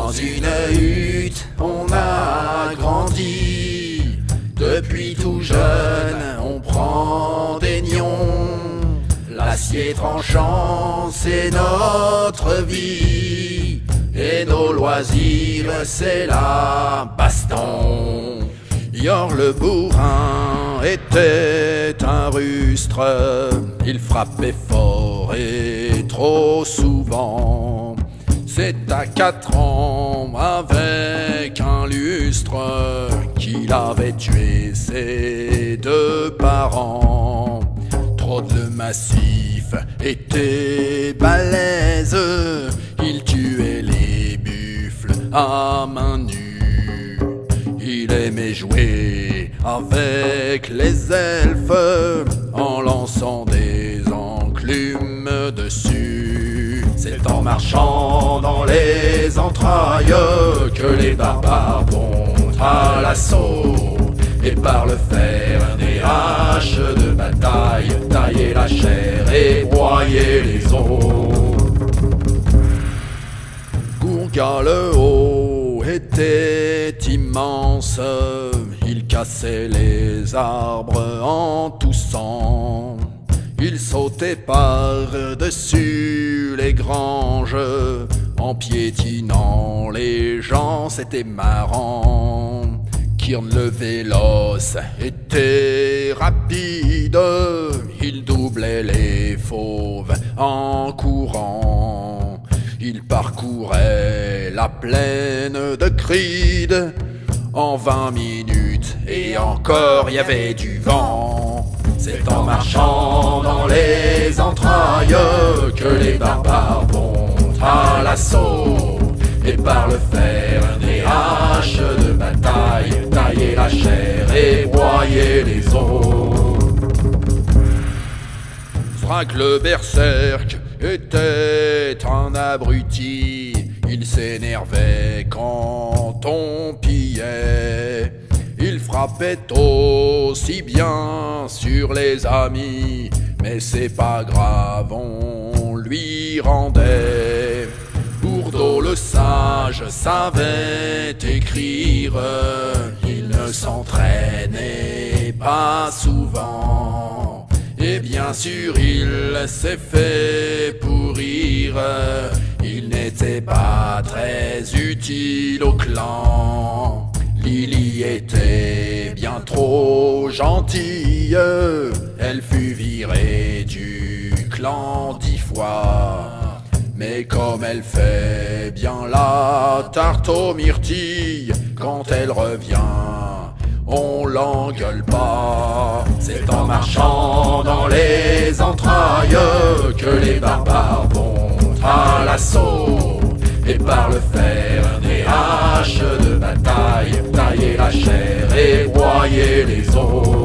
Dans une hutte, on a grandi. Depuis tout jeune, on prend des nions. L'acier tranchant, c'est notre vie. Et nos loisirs, c'est la baston. Yor le bourrin était un rustre. Il frappait fort et trop souvent. C'est à 4 ans, avec un lustre, qu'il avait tué ses 2 parents. Trode le massif était balèze. Il tuait les buffles à main nue. Il aimait jouer avec les elfes en lançant des enclumes dessus. C'est en marchant dans les entrailles que les barbares vont à l'assaut. Et par le fer des haches de bataille, tailler la chair et broyer les os. Gourga le haut était immense. Il cassait les arbres en toussant. Il sautait par-dessus les granges en piétinant les gens, c'était marrant. Kirn le véloce était rapide. Il doublait les fauves en courant. Il parcourait la plaine de Cride en 20 minutes et encore y avait du vent. C'est en marchant dans les entrailles que les barbares vont à l'assaut. Et par le fer des haches de bataille, tailler la chair et broyer les os. Zrak le berserk était un abruti. Il s'énervait quand on pillait. Il frappait aussi bien sur les amis, mais c'est pas grave, on lui rendait. Bourdeau le sage savait écrire, il ne s'entraînait pas souvent. Et bien sûr il s'est fait pourrir, il n'était pas très utile au clan. Lily était bien trop gentille, elle fut virée du clan 10 fois. Mais comme elle fait bien la tarte aux myrtilles, quand elle revient, on l'engueule pas. C'est en marchant dans les entrailles que les barbares vont à l'assaut. Et par le fer des haches de bataille, tailler la chair et broyer les os.